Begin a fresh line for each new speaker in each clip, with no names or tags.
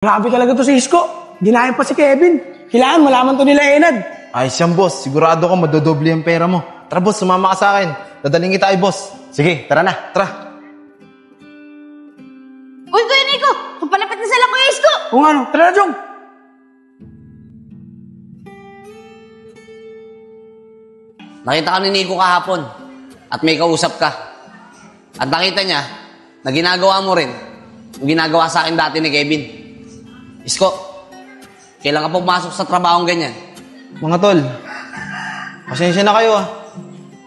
Grabe talaga to si Isko. Ginayang pa si Kevin. Kailangan malaman to nila Enad.
Ayos yan, boss. Sigurado ka madodoble yung pera mo. Tara, boss. Sumama ka sa akin. Dadaling kita ay boss.
Sige, tara na.
Tara.
Uy, Kuya Nico! Papalapit na sila Kuya Isko!
Kung ano, tara na, Jong.
Nakita ka ni Nico kahapon at may kausap ka. At nakita niya na ginagawa mo rin yung ginagawa sa akin dati ni Kevin. Isko, kailan ka pumasok sa trabahong ganyan?
Mga tol, pasensya na kayo ah.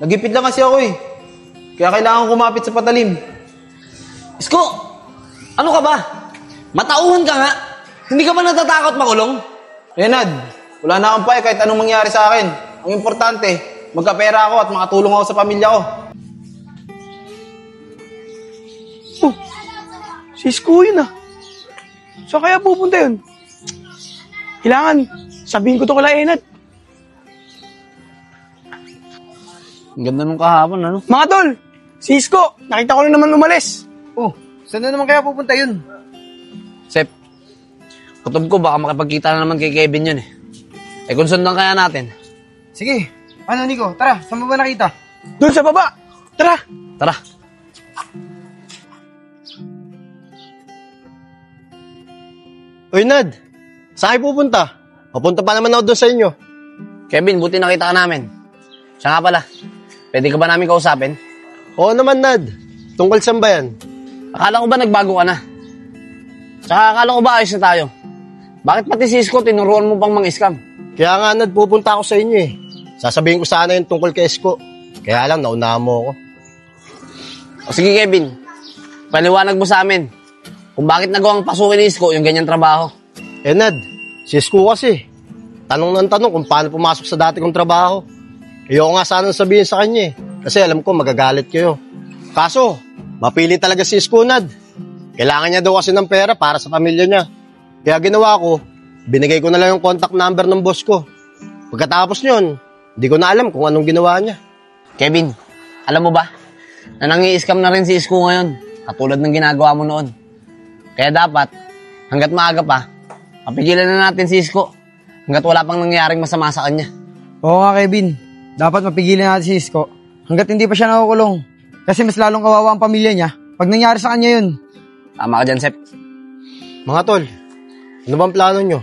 Nagipid lang kasi ako eh. Kaya kailangan kumapit sa patalim.
Isko, ano ka ba? Matauhan ka nga. Hindi ka ba natatakot makulong?
Renad, wala na akong pake kahit anong mangyari sa akin. Ang importante, magkapera ako at makatulong ako sa pamilya ko.
Oh, si Isko yun ah. So kaya pupunta yun? Kailangan, sabihin ko to kala Enad.
Ang ganda nung kahapon, ano?
Mga tol, si Isko, nakita ko na naman umalis.
Oh, saan na naman kaya pupunta yun?
Sep, kutob ko baka makipagkita na naman kay Kevin yun eh. Eh kung sundan kaya natin.
Sige, ano Nico? Tara, saan mo ba nakita?
Doon sa baba. Tara.
Tara.
Uy, Nad, saan kayo pupunta? Papunta pa naman ako doon sa inyo.
Kevin, buti nakita ka namin. Siya nga pala, pwede ka ba namin kausapin?
Oo naman, Nad. Tungkol saan ba yan?
Akala ko ba nagbago ka na? Tsaka akala ko ba ayos na tayo? Bakit pati si Isko tinuruan mo pang mang-scam?
Kaya nga, Nad, pupunta ako sa inyo eh. Sasabihin ko sana yung tungkol kay Isko. Kaya lang, naunahan mo ako.
O sige Kevin, paliwanag mo sa amin kung bakit nagawang pasukin ni Isko yung ganyang trabaho.
Eh, Nad, si Isko kasi. Tanong ng tanong kung paano pumasok sa dati kong trabaho. Ayoko nga sana sabihin sa kanya eh. Kasi alam ko magagalit kayo. Kaso, mapili talaga si Isko, Nad. Kailangan niya daw kasi ng pera para sa pamilya niya. Kaya ginawa ko, binigay ko na lang yung contact number ng boss ko. Pagkatapos nyon, hindi ko na alam kung anong ginawa niya.
Kevin, alam mo ba na nangi-scam na rin si Isko ngayon katulad ng ginagawa mo noon. Kaya dapat, hanggat maaga pa, mapigilan na natin si Isko hanggat wala pang nangyaring masama sa kanya.
Oo nga, Kevin. Dapat mapigilan natin si Isko hanggat hindi pa siya nakukulong. Kasi mas lalong kawawa ang pamilya niya pag nangyari sa kanya yun.
Tama ka dyan, Sep.
Mga tol, ano bang plano nyo?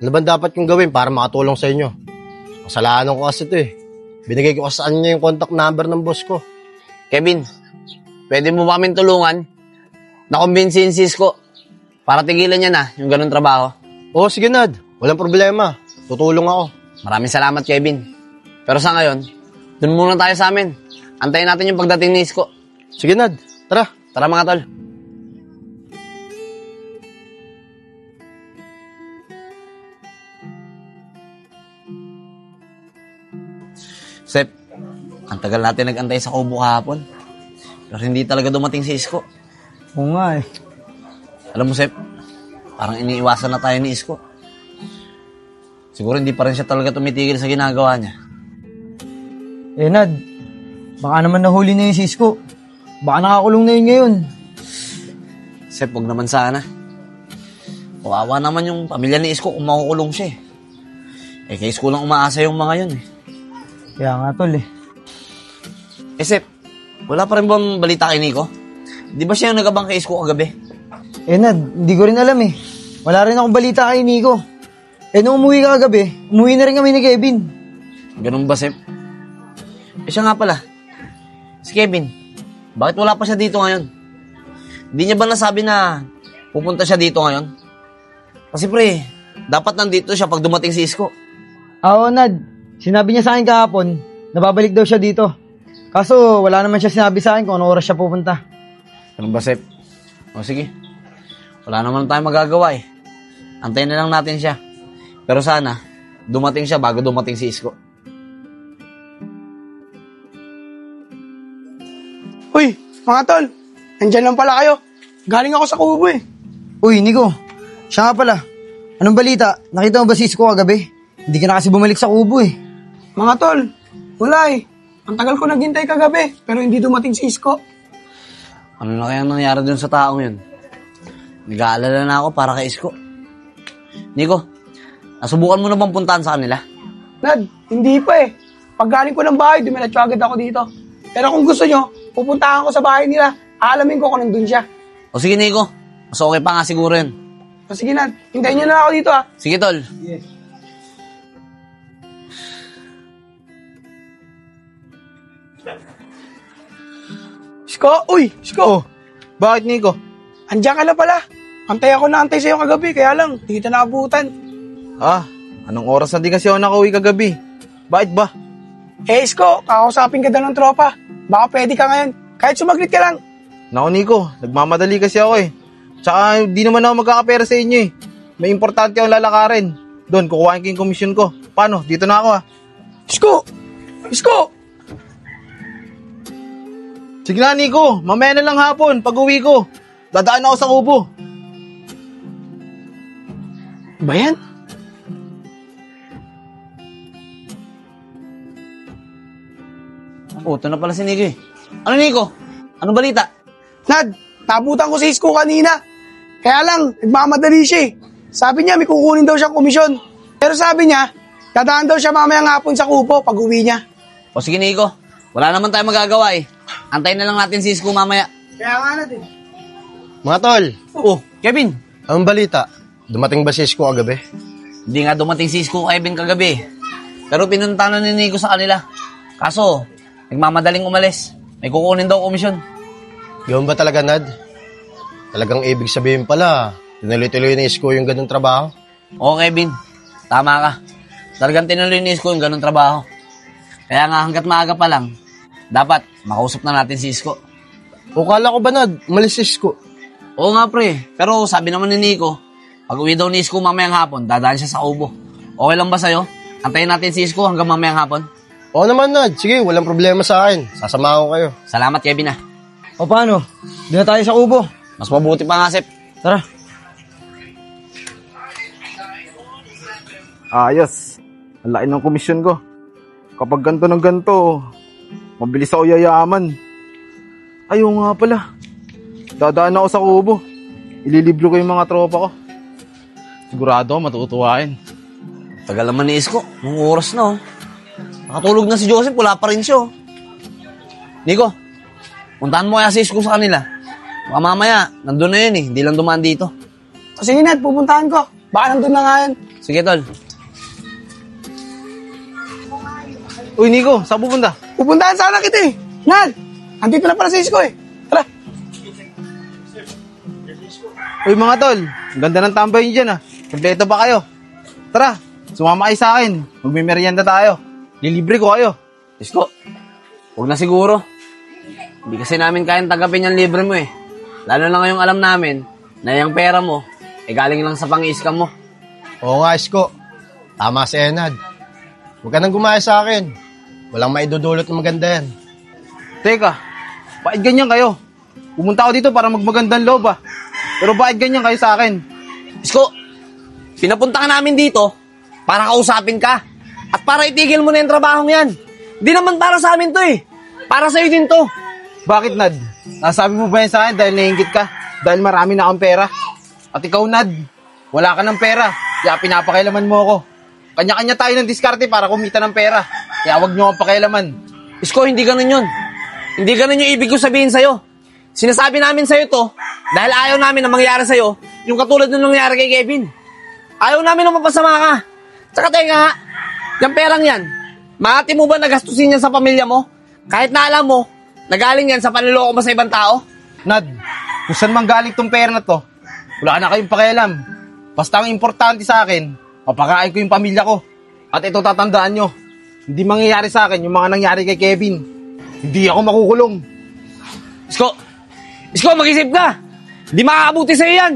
Ano bang dapat kong gawin para makatulong sa inyo? Kasalanan ko kasi ito eh. Binigay ko sa kanya yung contact number ng boss ko.
Kevin, pwede mo ba kaming tulungan na kumbinsihin si Isko para tigilan niya na yung ganun trabaho?
Oo, sige, Nad. Walang problema. Tutulong ako.
Maraming salamat, Kevin. Pero sa ngayon, dun muna tayo sa amin. Antayin natin yung pagdating ni Isko.
Sige, Nad. Tara.
Tara mga tol. Sep, ang tagal natin nag-antay sa kubo kahapon. Pero hindi talaga dumating si Isko.
Oo nga eh.
Alam mo, Sep, parang iniiwasan na tayo ni Isko. Siguro hindi pa rin siya talaga tumitigil sa ginagawa niya.
Eh, Nad, baka naman nahuli na yung si Isko. Baka nakakulong na yun ngayon.
Sep, wag naman sana. Kawawa naman yung pamilya ni Isko kung makukulong siya eh. Eh, kay Isko lang umaasa yung mga yun eh.
Kaya nga, tol eh.
Eh, Sep, wala pa rin bang balita kay Nico? Di ba siya yung nagabang kay Isko kagabi?
Eh, Nad, hindi ko rin alam eh. Wala rin akong balita kay Nico. Eh, nung umuwi ka kagabi, umuwi na rin kami ni Kevin.
Ganun ba, Sep? Eh, siya nga pala. Si Kevin, bakit wala pa siya dito ngayon? Hindi niya ba nasabi na pupunta siya dito ngayon? Kasi pre, dapat nandito siya pag dumating si Isko.
Oo, Nad. Sinabi niya sa akin kahapon, nababalik daw siya dito. Kaso, wala naman siya sinabi sa akin kung anong oras siya pupunta.
Ganun ba, Sep? O sige, wala naman tayong magagawa eh. Antayin na lang natin siya. Pero sana, dumating siya bago dumating si Isko.
Uy, mga tol, nandyan lang pala kayo. Galing ako sa kubo eh.
Uy, Nico, siya nga pala. Anong balita? Nakita mo ba si Isko kagabi? Hindi ka na kasi bumalik sa kubo eh.
Mga tol, wala eh. Ang tagal ko naghintay kagabi, pero hindi dumating si Isko.
Ano na kaya nangyari dun sa taong yun? nag-aalala na ako para kay Isko. Nico, nasubukan mo na bang puntahan sa kanila?
Nad, hindi pa eh. Pag galing ko ng bahay, dumiretso agad ako dito. Pero kung gusto nyo, pupuntahan ko sa bahay nila. Aalamin ko kung nandun siya.
O sige, Nico. Mas okay pa nga siguro yun.
O sige, Nad. Hintayin nyo na ako dito, ha.
Sige, tol.
Isko, uy, Isko.
Bakit, Nico?
Andiyan ka na pala. Antay ako na antay sa'yo kagabi, kaya lang, hindi kita naabutan.
Ah, anong oras na di kasi ako nakauwi kagabi? Bakit ba?
Eh, Isko, kakausapin ka daw ng tropa. Baka pwede ka ngayon. Kahit sumaglit ka lang.
Naku, Nico, nagmamadali kasi ako eh. Tsaka, di naman ako magkakapera sa inyo eh. May importante akong lalakarin. Doon, kukuhain ko yung komisyon ko. Paano? Dito na ako ah.
Isko! Isko!
Sige na, Nico. Mamaya na lang hapon, pag uwi ko. Dadaan ako sa kubo.
Ba yan?
Oh, ito na pala si Nico eh. Ano, Nico? Anong balita?
Nad, nabutan ko si Isko kanina. Kaya lang, nagmamadali siya eh. Sabi niya, may kukunin daw siyang komisyon. Pero sabi niya, dadaan daw siya mamayang hapon sa kubo pag uwi niya.
O sige, Nico. Wala naman tayong magagawa eh. Antayin na lang natin si Isko mamaya.
Kaya nga natin.
Mga tol,
Oh, Kevin.
anong balita? Dumating ba si Isko kagabi?
Hindi nga dumating si Isko Kevin kagabi. Pero pinunta na ni Nico sa kanila. Kaso, nagmamadaling umalis. May kukunin daw komisyon.
Yun ba talaga, Nad? Talagang ibig sabihin pala, tinuloy-tuloy ni Isko yung ganung trabaho?
Oo, Kevin. Tama ka. Talagang tinuloy ni Isko yung ganun trabaho. Kaya nga hanggat maaga pa lang, dapat makausap na natin si Isko.
O kala ko ba, Nad, umalis si Isko?
Oo nga, pre. Pero sabi naman ni Nico, pag uwi daw ni Isko mamayang hapon, dadaan siya sa kubo. Okay lang ba sa'yo? Antayin natin si Isko hanggang mamayang hapon.
Oo naman, Nad. Sige, walang problema sa akin. Sasamahan ko kayo.
Salamat, Kevin, ah.
O paano? Doon na tayo sa kubo.
Mas mabuti pa nga, Sep.
Tara.
Ayos. Ang laki ng komisyon ko. Kapag ganto ng ganto, mabilis ako yayaman. Ayaw nga pala. Dadaan ako sa kubo. Ililiblo ko yung mga tropa ko. Sigurado ako matutuwain.
Tagal naman ni Isko. Nung oras na, oh. Nakatulog na si Joseph, wala pa rin siya, oh. Nico, puntahan mo kaya si Isko sa kanila. Baka mamaya, nandun na yun eh. Hindi lang dumaan dito.
O sige, Nad, pupuntahan ko. Baka nandun na nga yan.
Sige, tol.
Uy, Nico, saan pupunta?
Pupuntahan sana kita eh. Nad, andito na pala si Isko eh. Tara.
Uy, mga tol, ang ganda ng tambay niyo dyan ah. Kompleto ba kayo? Tara, sumama kayo sa akin. Magmimerienda tayo. Lilibre ko kayo.
Isko, huwag na siguro. Hindi kasi namin kayang tagapin yung libre mo eh. Lalo na ngayong alam namin na yung pera mo, galing lang sa pang-iskam mo.
Oo nga, Isko. Tama si Enad. Huwag ka nang gumaya sa akin. Walang maidudulot na maganda yan.
Teka, bakit ganyan kayo? Pumunta ako dito para magmagandang loob ah. Pero bakit ganyan kayo sa akin?
Isko, pinapunta ka namin dito para kausapin ka. At para itigil mo na yung trabahong yan. Di naman para sa amin to eh. Para sa'yo din to.
Bakit, Nad? Nasabi mo ba yan sa akin dahil nainggit ka? Dahil marami na akong pera? At ikaw, Nad, wala ka ng pera. Kaya pinapakailaman mo ako. Kanya-kanya tayo ng diskarte para kumita ng pera. Kaya wag nyo akong pakailaman.
Isko, hindi ganun yun. Hindi ganun yung ibig ko sabihin sa'yo. Sinasabi namin sa'yo to dahil ayaw namin na mangyari sa'yo yung katulad ng nangyari kay Kevin. Ayaw namin na mapasama ka. Tsaka teka nga, yung perang yan, maati mo ba nagastusin yan sa pamilya mo? Kahit na alam mo, nagaling yan sa panloloko mo sa ibang tao?
Nad, kung saan man galing tong pera na to, wala na kayong pakialam. Basta ang importante sa akin, mapakain ko yung pamilya ko. At ito tatandaan nyo, hindi mangyayari sa akin yung mga nangyari kay Kevin. Hindi ako makukulong.
Isko, mag-isip ka. Hindi makakabuti sa'yo yan.